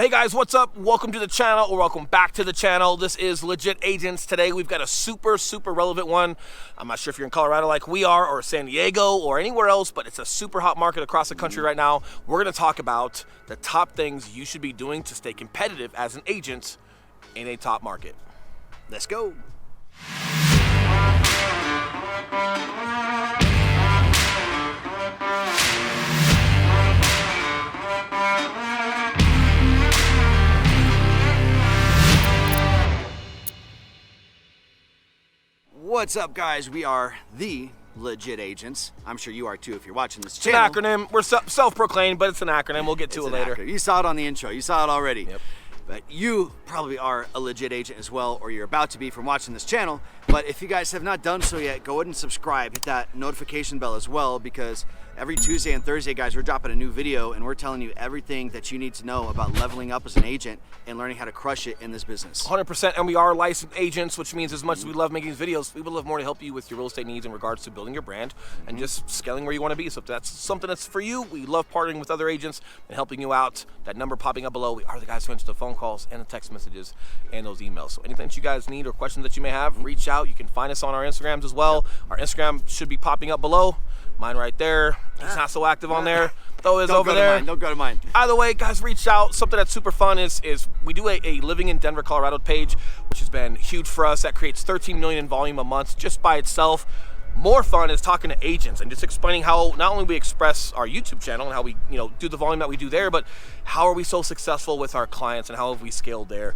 Hey guys, what's up? Welcome to the channel, or welcome back to the channel. This is Legit Agents. Today we've got a super relevant one. I'm not sure if you're in Colorado like we are, or San Diego, or anywhere else, but it's a super hot market across the country right now. We're gonna talk about the top things you should be doing to stay competitive as an agent in a top market. Let's go. What's up, guys? We are the Legit Agents. I'm sure you are too if you're watching this channel. It's an acronym. We're self-proclaimed, but it's an acronym. We'll get to it later. You saw it on the intro. You saw it already. Yep. But you probably are a legit agent as well, or you're about to be from watching this channel. But if you guys have not done so yet, go ahead and subscribe. Hit that notification bell as well, because every Tuesday and Thursday, guys, we're dropping a new video and we're telling you everything that you need to know about leveling up as an agent and learning how to crush it in this business. 100%, and we are licensed agents, which means as much as we love making these videos, we would love more to help you with your real estate needs in regards to building your brand and just scaling where you want to be. So if that's something that's for you, we love partnering with other agents and helping you out. That number popping up below, we are the guys who answer the phone calls and the text messages and those emails. So anything that you guys need or questions that you may have, reach out. You can find us on our Instagrams as well. Our Instagram should be popping up below. Mine right there. It's not so active on there. Though it's over there. Don't go to mine. Either way, guys, reach out. Something that's super fun is we do a Living in Denver, Colorado page, which has been huge for us. That creates 13 million in volume a month just by itself. More fun is talking to agents and just explaining how not only we express our YouTube channel and how we do the volume that we do there, but how are we so successful with our clients and how have we scaled there.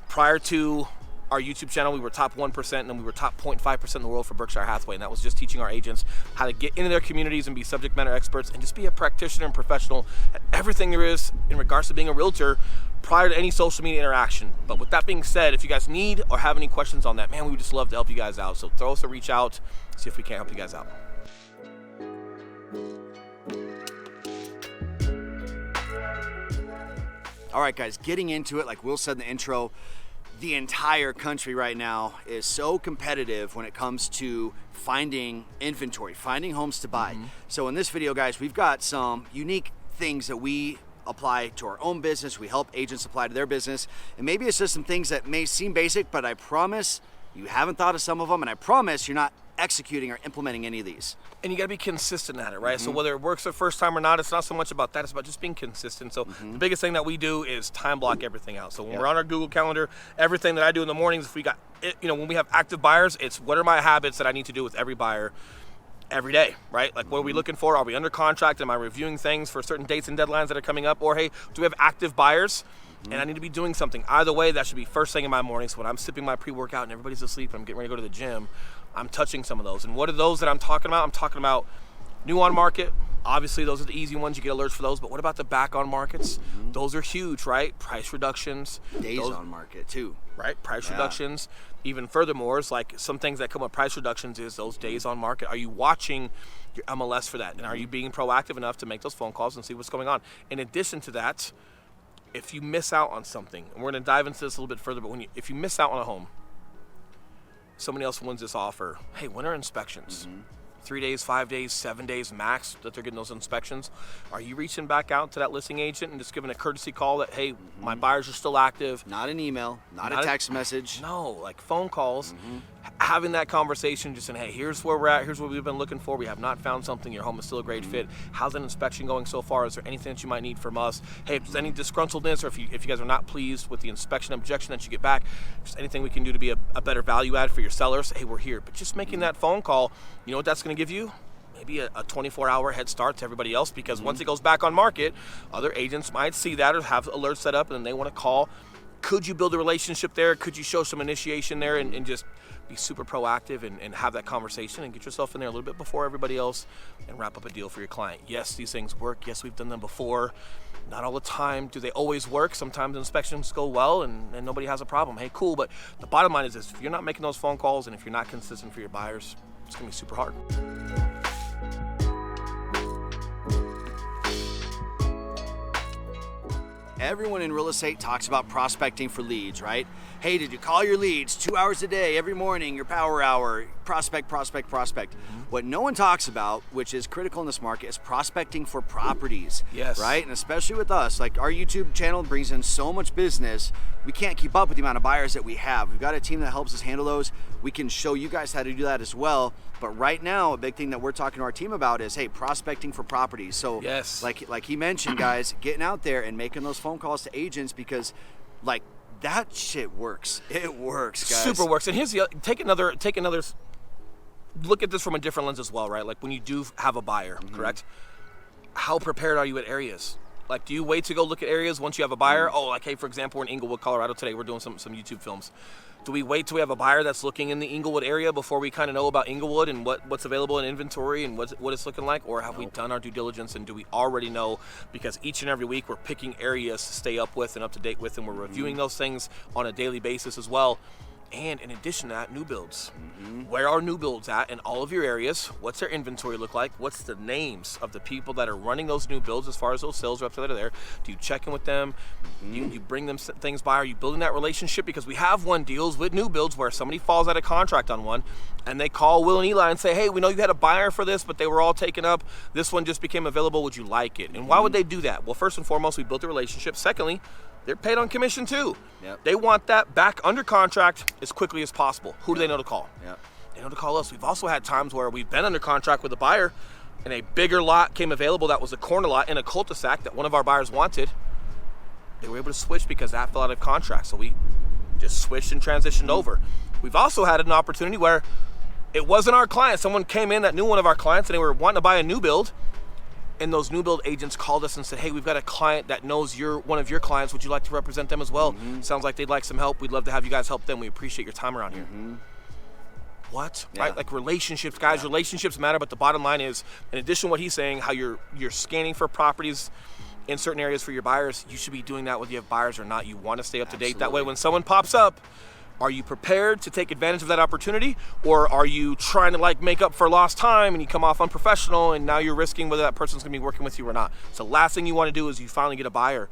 Prior to our YouTube channel, we were top 1%, and then we were top 0.5% in the world for Berkshire Hathaway, and that was just teaching our agents how to get into their communities and be subject matter experts and just be a practitioner and professional at everything there is in regards to being a realtor prior to any social media interaction. But with that being said, if you guys need or have any questions on that, man, we would just love to help you guys out. So throw us a reach out, see if we can't help you guys out. All right, guys, getting into it, like Will said in the intro, the entire country right now is so competitive when it comes to finding inventory, finding homes to buy. So in this video, guys, we've got some unique things that we apply to our own business. We help agents apply to their business. And maybe it's just some things that may seem basic, but I promise you haven't thought of some of them, and I promise you're not executing or implementing any of these. And you got to be consistent at it, right? So whether it works the first time or not, it's not so much about that. It's about just being consistent. So the biggest thing that we do is time block everything out. So when we're on our Google Calendar, everything that I do in the mornings, if we got, when we have active buyers, it's what are my habits that I need to do with every buyer every day, right? Like, what are we looking for? Are we under contract? Am I reviewing things for certain dates and deadlines that are coming up? Or, hey, do we have active buyers? And I need to be doing something. Either way, that should be first thing in my morning. So when I'm sipping my pre-workout and everybody's asleep and I'm getting ready to go to the gym, I'm touching some of those. And what are those that I'm talking about? I'm talking about new on market. Obviously, those are the easy ones. You get alerts for those. But what about the back on markets? Those are huge, right? Price reductions. Days on market, too. Right? Price reductions. Even furthermore, it's like some things that come with price reductions is those days on market. Are you watching your MLS for that? And are you being proactive enough to make those phone calls and see what's going on? In addition to that, if you miss out on something, and we're going to dive into this a little bit further, but if you miss out on a home, somebody else wins this offer. Hey, when are inspections? 3 days, 5 days, 7 days max that they're getting those inspections. Are you reaching back out to that listing agent and just giving a courtesy call that, hey, my buyers are still active? Not an email, not a text message. No, like phone calls. Having that conversation, just saying, hey, here's where we're at, here's what we've been looking for. We have not found something. Your home is still a great fit. How's an inspection going so far? Is there anything that you might need from us? Hey, if there's any disgruntledness, or if you guys are not pleased with the inspection objection that you get back, if there's anything we can do to be a better value add for your sellers, hey, we're here. But just making that phone call, you know what that's going to give you? Maybe a 24-hour head start to everybody else, because once it goes back on market, other agents might see that or have alerts set up, and then they want to call. Could you build a relationship there? Could you show some initiation there and just be super proactive and have that conversation and get yourself in there a little bit before everybody else and wrap up a deal for your client? Yes, these things work. Yes, we've done them before. Not all the time do they always work. Sometimes inspections go well and nobody has a problem. Hey, cool. But the bottom line is this: if you're not making those phone calls and if you're not consistent for your buyers, it's going to be super hard. everyone in real estate talks about prospecting for leads, right? Hey, did you call your leads 2 hours a day, every morning, your power hour, prospect. What no one talks about, which is critical in this market, is prospecting for properties. Yes. Right? And especially with us, like our YouTube channel brings in so much business, we can't keep up with the amount of buyers that we have. We've got a team that helps us handle those. We can show you guys how to do that as well. But right now, a big thing that we're talking to our team about is, hey, prospecting for properties. So yes, like he mentioned, guys, getting out there and making those phone calls to agents, because like that shit works. It works, guys. Super works. And here's the take another look at this from a different lens as well, right? Like when you do have a buyer, correct? How prepared are you at areas? Like, do you wait to go look at areas once you have a buyer? Oh, like, hey, for example, we're in Inglewood, Colorado today. We're doing some YouTube films. Do we wait till we have a buyer that's looking in the Inglewood area before we kind of know about Inglewood and what's available in inventory and what it's looking like? Or have we done our due diligence, and do we already know? Because each and every week we're picking areas to stay up with and up to date with, and we're reviewing those things on a daily basis as well. And in addition to that, new builds. Where are new builds at in all of your areas? What's their inventory look like? What's the names of the people that are running those new builds as far as those sales reps that are there? Do you check in with them? You bring them things by? Are you building that relationship? Because we have won deals with new builds where somebody falls out of contract on one, and they call Will and Eli and say, hey, we know you had a buyer for this, but they were all taken up. This one just became available. Would you like it? And why would they do that? Well, first and foremost, we built a relationship. Secondly, they're paid on commission too. Yep. They want that back under contract as quickly as possible. Who do they know to call? Yep. They know to call us. We've also had times where we've been under contract with a buyer and a bigger lot came available that was a corner lot in a cul-de-sac that one of our buyers wanted. They were able to switch because that fell out of contract. So we just switched and transitioned over. We've also had an opportunity where it wasn't our client. Someone came in that knew one of our clients and they were wanting to buy a new build. And those new build agents called us and said, hey, we've got a client that knows you're one of your clients. Would you like to represent them as well? Sounds like they'd like some help. We'd love to have you guys help them. We appreciate your time around here. What? Yeah. Right? Like relationships, guys. Relationships matter, but the bottom line is, in addition to what he's saying, how you're scanning for properties in certain areas for your buyers, you should be doing that whether you have buyers or not. You want to stay up to date. That way, when someone pops up, are you prepared to take advantage of that opportunity, or are you trying to like make up for lost time and you come off unprofessional and now you're risking whether that person's gonna be working with you or not? So the last thing you want to do is you finally get a buyer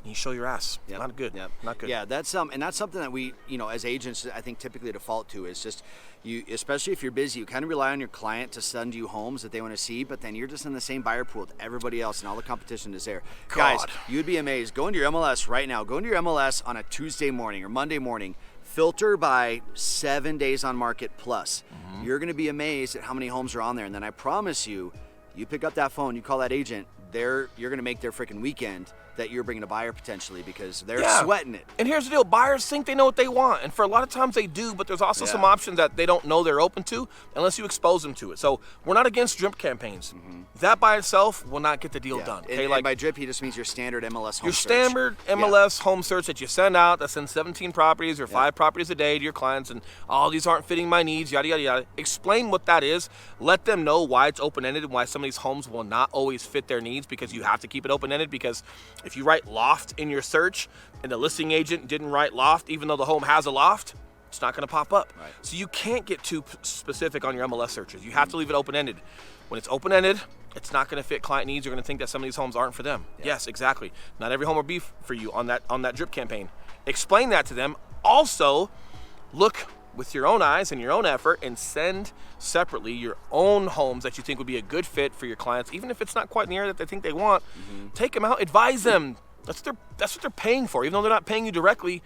and you show your ass. Yep. Not good. Yep. Not good. Yeah, that's and that's something that we, as agents, I think typically default to is just you, especially if you're busy, you kind of rely on your client to send you homes that they want to see, but then you're just in the same buyer pool with everybody else and all the competition is there. God. Guys, you'd be amazed. Go into your MLS right now. Go into your MLS on a Tuesday morning or Monday morning. Filter by 7 days on market plus. You're going to be amazed at how many homes are on there. And then I promise you, you pick up that phone, you call that agent, you're going to make their freaking weekend that you're bringing a buyer potentially because they're sweating it. And here's the deal. Buyers think they know what they want. And for a lot of times they do, but there's also some options that they don't know they're open to unless you expose them to it. So we're not against drip campaigns. That by itself will not get the deal done. Okay? And by drip, he just means your standard MLS home your search. standard MLS home search that you send out that sends 17 properties or 5 properties a day to your clients, and all these aren't fitting my needs, yada, yada, yada. Explain what that is. Let them know why it's open-ended and why some of these homes will not always fit their needs, because you have to keep it open-ended, because if you write loft in your search and the listing agent didn't write loft even though the home has a loft, it's not going to pop up. Right. So you can't get too specific on your MLS searches. You have to leave it open-ended. When it's open-ended, it's not going to fit client needs. You're going to think that some of these homes aren't for them. Yes, exactly. Not every home will be for you on that drip campaign. Explain that to them. Also, look with your own eyes and your own effort and send separately your own homes that you think would be a good fit for your clients, even if it's not quite in the area that they think they want. Take them out, advise them. That's what they're paying for. Even though they're not paying you directly,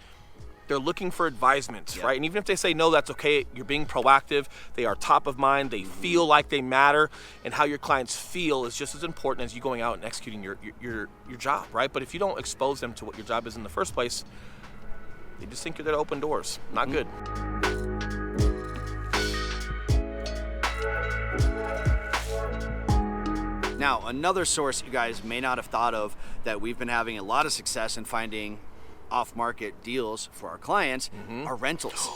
they're looking for advisement, right? And even if they say no, that's okay. You're being proactive. They are top of mind. They feel like they matter, and how your clients feel is just as important as you going out and executing your job, right? But if you don't expose them to what your job is in the first place, they just think you're there to open doors. Not good. Now, another source you guys may not have thought of that we've been having a lot of success in finding off-market deals for our clients are rentals.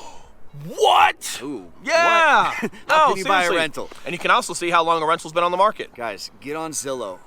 What? Ooh. Yeah. What? How can you buy a seriously. rental? And you can also see how long a rental's been on the market. Guys, get on Zillow.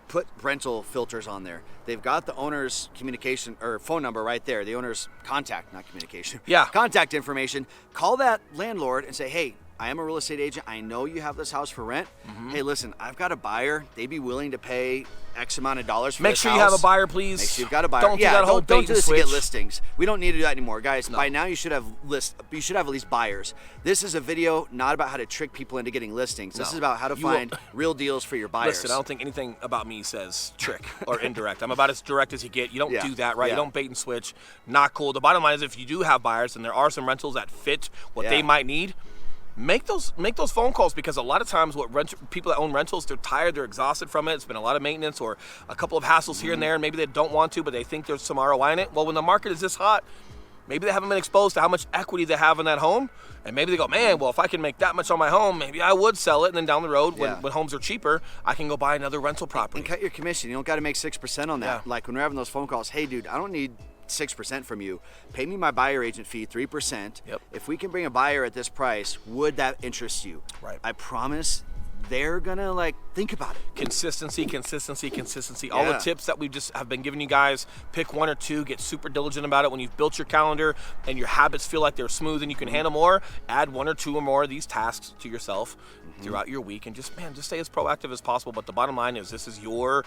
Put rental filters on there. They've got the owner's communication or phone number right there. The owner's contact, not communication. Yeah. Contact information. Call that landlord and say, hey, I am a real estate agent. I know you have this house for rent. Hey, listen, I've got a buyer. They'd be willing to pay X amount of dollars for Make this sure house. you have a buyer, please. Make sure you've got a buyer. Don't do that whole don't bait do and this to get switch. listings. We don't need to do that anymore, guys. No. By now, you should have at least buyers. This is a video not about how to trick people into getting listings. This No. is about how to You find will- real deals for your buyers. Listen, I don't think anything about me says trick or indirect. I'm about as direct as you get. You don't Yeah. do that, right? Yeah. You don't bait and switch. Not cool. The bottom line is, if you do have buyers and there are some rentals that fit what Yeah. they might need, make those phone calls, because a lot of times people that own rentals, they're tired, they're exhausted from it. It's been a lot of maintenance or a couple of hassles here and there, and maybe they don't want to, but they think there's some ROI in it. Well, when the market is this hot, maybe they haven't been exposed to how much equity they have in that home, and maybe they go, man, well, if I can make that much on my home, maybe I would sell it, and then down the road, when homes are cheaper, I can go buy another rental property. And cut your commission. You don't got to make 6% on that. Yeah. Like when we're having those phone calls, hey, dude, I don't need 6% from you. Pay me my buyer agent fee, 3%. Yep. If we can bring a buyer at this price, would that interest you? Right. I promise they're gonna think about it. Consistency. All the Yeah. tips that we just have been giving you guys, pick one or two, get super diligent about it. When you've built your calendar and your habits feel like they're smooth and you can handle more, add one or two or more of these tasks to yourself throughout your week, and just stay as proactive as possible. But the bottom line is, this is your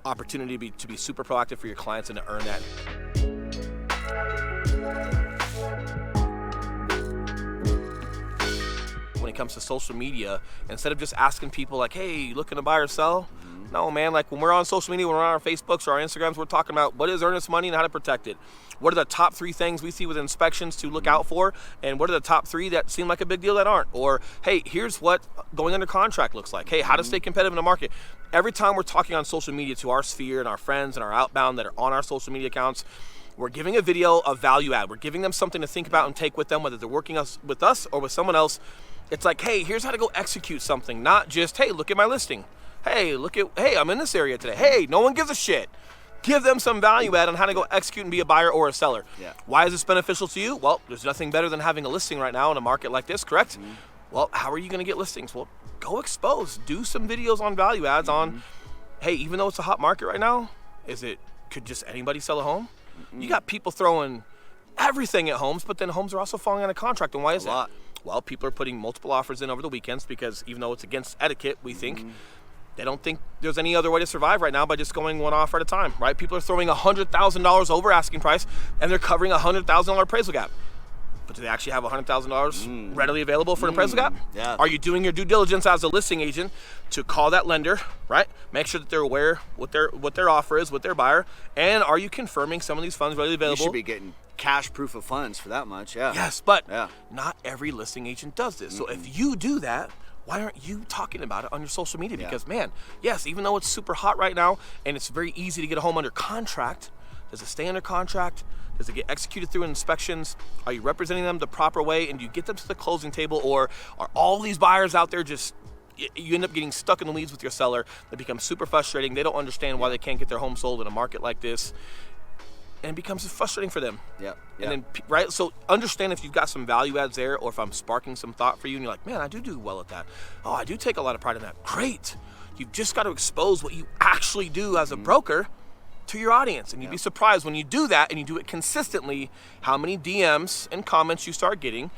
opportunity to be super proactive for your clients and to earn that. When it comes to social media, instead of just asking people like, hey, you looking to buy or sell? No, man, like when we're on social media, when we're on our Facebooks or our Instagrams, we're talking about what is earnest money and how to protect it. What are the top 3 things we see with inspections to look out for? And what are the top 3 that seem like a big deal that aren't? Or, hey, here's what going under contract looks like. Hey, how to stay competitive in the market. Every time we're talking on social media to our sphere and our friends and our outbound that are on our social media accounts, we're giving a video of value add. We're giving them something to think about and take with them, whether they're working with us or with someone else. It's like, hey, here's how to go execute something, not just, hey, look at my listing. Hey, I'm in this area today. Hey, no one gives a shit. Give them some value add on how to go execute and be a buyer or a seller. Yeah. Why is this beneficial to you? Well, there's nothing better than having a listing right now in a market like this, correct? Well, how are you going to get listings? Well, go expose. Do some videos on value adds on, hey, even though it's a hot market right now, could just anybody sell a home? You got people throwing everything at homes, but then homes are also falling out of contract. And why is that? Well, people are putting multiple offers in over the weekends because even though it's against etiquette, we think, they don't think there's any other way to survive right now by just going one offer at a time, right? People are throwing $100,000 over asking price, and they're covering a $100,000 appraisal gap. But do they actually have $100,000 readily available for an appraisal gap? Yeah. Are you doing your due diligence as a listing agent to call that lender, right? Make sure that they're aware what their offer is with their buyer, and are you confirming some of these funds readily available? You should be getting cash proof of funds for that much. Yeah. Yes, but Yeah. not every listing agent does this. So if you do that, why aren't you talking about it on your social media? Yeah. Because, man, yes, even though it's super hot right now and it's very easy to get a home under contract, does it stay under contract? Does it get executed through inspections? Are you representing them the proper way? And do you get them to the closing table? Or are all these buyers out there you end up getting stuck in the weeds with your seller? They become super frustrating. They don't understand why they can't get their home sold in a market like this. And it becomes frustrating for them. Yeah. And then, right? So understand if you've got some value adds there, or if I'm sparking some thought for you and you're like, man, I do well at that. Oh, I do take a lot of pride in that. Great. You've just got to expose what you actually do as a broker to your audience. And you'd be surprised when you do that and you do it consistently, how many DMs and comments you start getting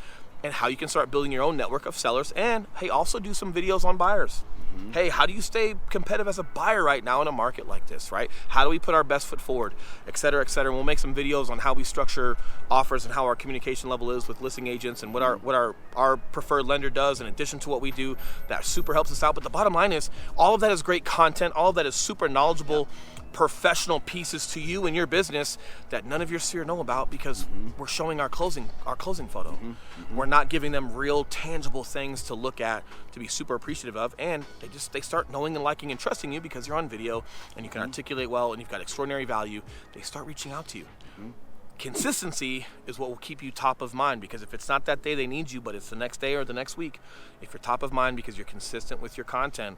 and how you can start building your own network of sellers. And, hey, also do some videos on buyers. Hey, how do you stay competitive as a buyer right now in a market like this, right? How do we put our best foot forward, et cetera, et cetera. And we'll make some videos on how we structure offers and how our communication level is with listing agents and what our preferred lender does in addition to what we do. That super helps us out. But the bottom line is, all of that is great content. All of that is super knowledgeable, professional pieces to you and your business that none of your sphere know about because we're showing our closing photo. We're not giving them real tangible things to look at, to be super appreciative of, and they start knowing and liking and trusting you because you're on video and you can articulate well and you've got extraordinary value. They start reaching out to you. Consistency is what will keep you top of mind, because if it's not that day they need you, but it's the next day or the next week, if you're top of mind because you're consistent with your content,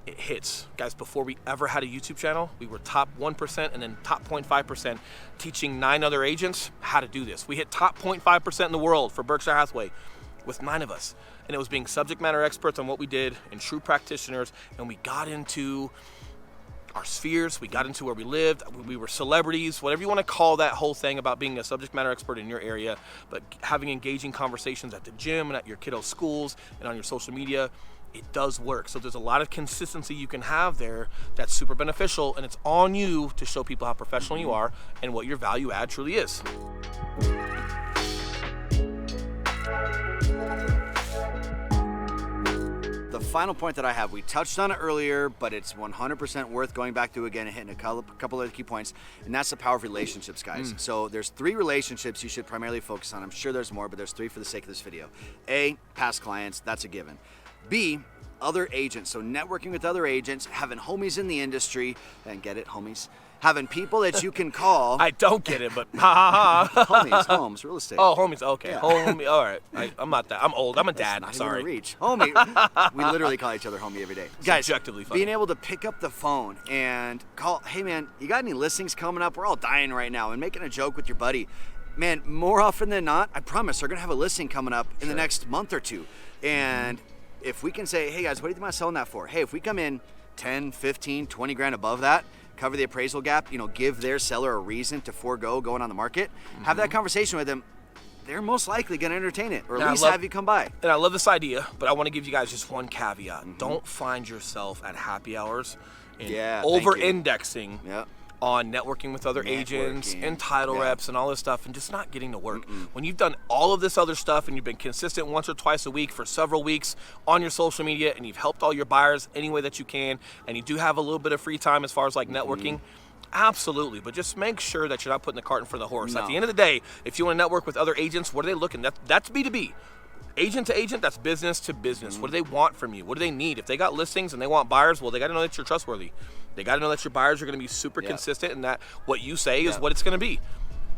it hits. Guys, before we ever had a YouTube channel, we were top 1% and then top 0.5% teaching 9 other agents how to do this. We hit top 0.5% in the world for Berkshire Hathaway with 9 of us. And it was being subject matter experts on what we did and true practitioners. And we got into our spheres. We got into where we lived. We were celebrities, whatever you want to call that whole thing about being a subject matter expert in your area, but having engaging conversations at the gym and at your kiddos' schools and on your social media, it does work. So there's a lot of consistency you can have there that's super beneficial, and it's on you to show people how professional you are and what your value add truly is. The final point that I have, we touched on it earlier, but it's 100% worth going back to again and hitting a couple of key points, and that's the power of relationships, guys. So there's 3 relationships you should primarily focus on. I'm sure there's more, but there's 3 for the sake of this video. A, past clients, that's a given. B, other agents. So networking with other agents, having homies in the industry, and get it, homies? Having people that you can call. I don't get it, but ha ha ha. Homies, homes, real estate. Oh, homies, okay. Yeah. Homie, all right. I'm not that. I'm old. I'm a dad. Not Sorry. even a reach. Homie. We literally call each other homie every day. Guys, Subjectively funny. being able to pick up the phone and call, hey man, you got any listings coming up? We're all dying right now, and making a joke with your buddy. Man, more often than not, I promise, they're going to have a listing coming up in the next month or 2. And if we can say, hey guys, what do you think about selling that for? Hey, if we come in 10, 15, 20 grand above that, cover the appraisal gap, give their seller a reason to forego going on the market, have that conversation with them, they're most likely going to entertain it, or at least have you come by. And I love this idea, but I want to give you guys just one caveat. Don't find yourself at happy hours and over-indexing on networking with other agents and title reps and all this stuff and just not getting to work. When you've done all of this other stuff and you've been consistent once or twice a week for several weeks on your social media, and you've helped all your buyers any way that you can, and you do have a little bit of free time as far as like networking, absolutely, but just make sure that you're not putting the cart in front of the horse. At the end of the day, if you want to network with other agents, what are they looking? That's B2B. Agent to agent, that's business to business. What do they want from you? What do they need? If they got listings and they want buyers, well, they got to know that you're trustworthy. They got to know that your buyers are going to be super consistent, and that what you say is what it's going to be.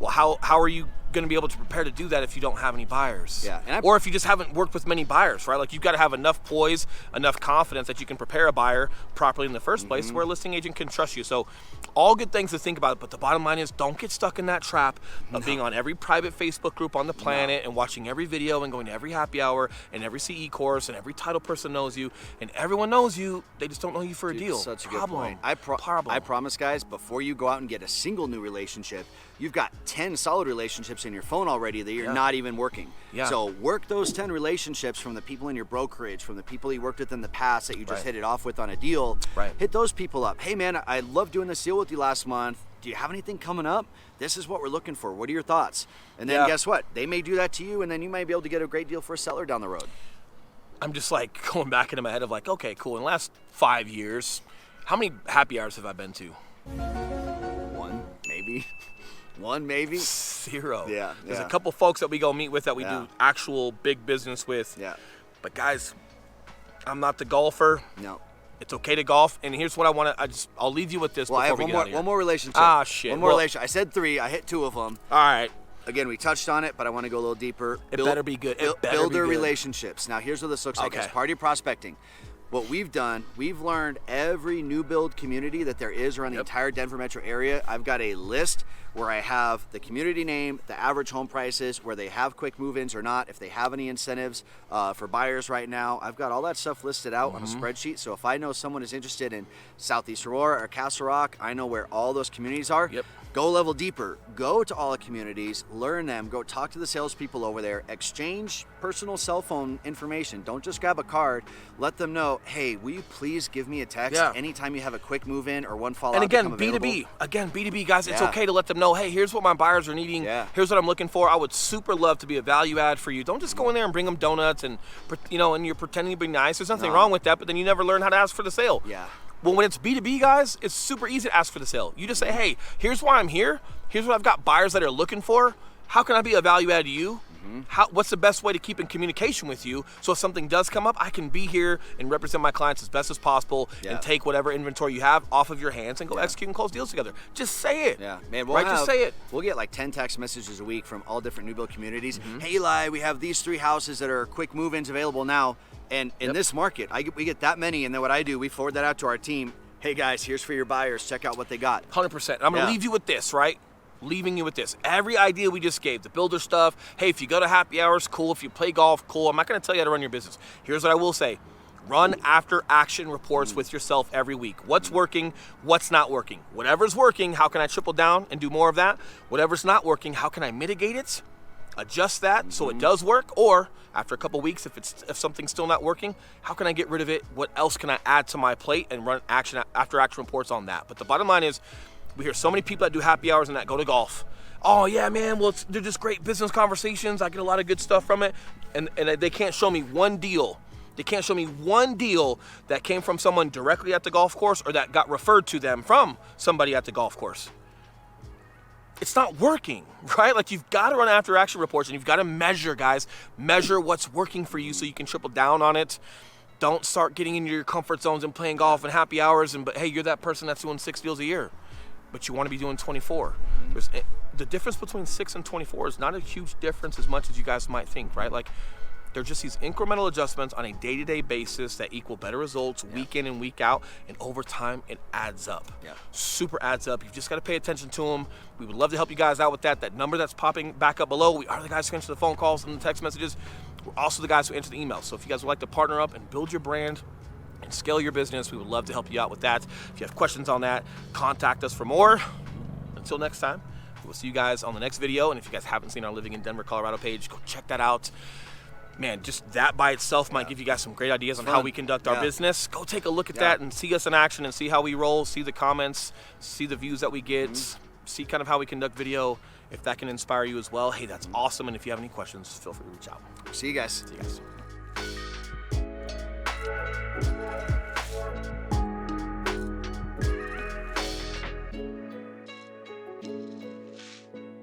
Well, how are you going to be able to prepare to do that if you don't have any buyers? Or if you just haven't worked with many buyers, right? Like, you've got to have enough poise, enough confidence that you can prepare a buyer properly in the first place where a listing agent can trust you. So all good things to think about, but the bottom line is don't get stuck in that trap of being on every private Facebook group on the planet and watching every video and going to every happy hour and every CE course, and every title person knows you and everyone knows you. They just don't know you for a deal. Such a good point. I promise, guys, before you go out and get a single new relationship, you've got 10 solid relationships in your phone already that you're not even working. So work those 10 relationships from the people in your brokerage, from the people you worked with in the past that you just hit it off with on a deal. Hit those people up. Hey man, I love doing this deal with you last month. Do you have anything coming up? This is what we're looking for. What are your thoughts? And then guess what? They may do that to you, and then you might be able to get a great deal for a seller down the road. I'm just like going back into my head of like, okay, cool. In the last 5 years, how many happy hours have I been to? 1, maybe. 1 maybe? 0. There's yeah. a couple folks that we go meet with that we do actual big business with. But guys, I'm not the golfer. No. It's okay to golf. And here's what I want to, I'll leave you with this before I have we get out of here. one more relationship. Ah, shit. One more relationship. I said 3. I hit 2 of them. All right. Again, we touched on it, but I want to go a little deeper. It better be good. Builder relationships. Now, here's what this looks like. As part of your prospecting, what we've done, we've learned every new build community that there is around the entire Denver metro area. I've got a list where I have the community name, the average home prices, where they have quick move-ins or not, if they have any incentives for buyers right now. I've got all that stuff listed out on a spreadsheet. So if I know someone is interested in Southeast Aurora or Castle Rock, I know where all those communities are. Go a level deeper. Go to all the communities, learn them, go talk to the salespeople over there, exchange personal cell phone information. Don't just grab a card. Let them know, hey, will you please give me a text anytime you have a quick move-in or one fallout. And again, B2B. Again, B2B, guys, it's okay to let them know, hey, here's what my buyers are needing. Here's what I'm looking for. I would super love to be a value add for you. Don't just go in there and bring them donuts and, and you're pretending to be nice. There's nothing wrong with that, but then you never learn how to ask for the sale. Well, when it's B2B, guys, it's super easy to ask for the sale. You just say, hey, here's why I'm here. Here's what I've got buyers that are looking for. How can I be a value add to you? What's the best way to keep in communication with you so if something does come up, I can be here and represent my clients as best as possible and take whatever inventory you have off of your hands and go execute and close deals together. Just say it. Man, just say it. We'll get like 10 text messages a week from all different new build communities. Hey, Eli, we have these 3 houses that are quick move-ins available now. And in this market, we get that many, and then what I do, we forward that out to our team. Hey, guys, here's for your buyers. Check out what they got. 100%. I'm going to leave you with this, right? Leaving you with this. Every idea we just gave, the builder stuff, hey, if you go to happy hours, cool. If you play golf, cool. I'm not going to tell you how to run your business. Here's what I will say. Run after action reports with yourself every week. What's working, what's not working. Whatever's working, how can I triple down and do more of that? Whatever's not working, how can I mitigate it? Adjust that so it does work, or after a couple weeks, if something's still not working, how can I get rid of it? What else can I add to my plate and run after action reports on that? But the bottom line is, we hear so many people that do happy hours and that go to golf. Oh yeah, man, well, they're just great business conversations. I get a lot of good stuff from it, and they can't show me one deal. They can't show me one deal that came from someone directly at the golf course or that got referred to them from somebody at the golf course. It's not working, right? Like, you've got to run after action reports, and you've got to measure, guys. Measure what's working for you so you can triple down on it. Don't start getting into your comfort zones and playing golf and happy hours, but hey, you're that person that's doing 6 deals a year, but you want to be doing 24. The difference between 6 and 24 is not a huge difference as much as you guys might think, right? Like, they're just these incremental adjustments on a day-to-day basis that equal better results week in and week out, and over time it adds up. Super adds up. You've just got to pay attention to them. We would love to help you guys out with that. That number that's popping back up below, we are the guys who answer the phone calls and the text messages. We're also the guys who answer the emails. So if you guys would like to partner up and build your brand and scale your business, we would love to help you out with that. If you have questions on that, contact us for more. Until next time, we'll see you guys on the next video. And if you guys haven't seen our Living in Denver, Colorado page, go check that out. Man, just that by itself might give you guys some great ideas on how we conduct our business. Go take a look at that and see us in action and see how we roll, see the comments, see the views that we get, see kind of how we conduct video. If that can inspire you as well, hey, that's awesome. And if you have any questions, feel free to reach out. See you guys. See you guys.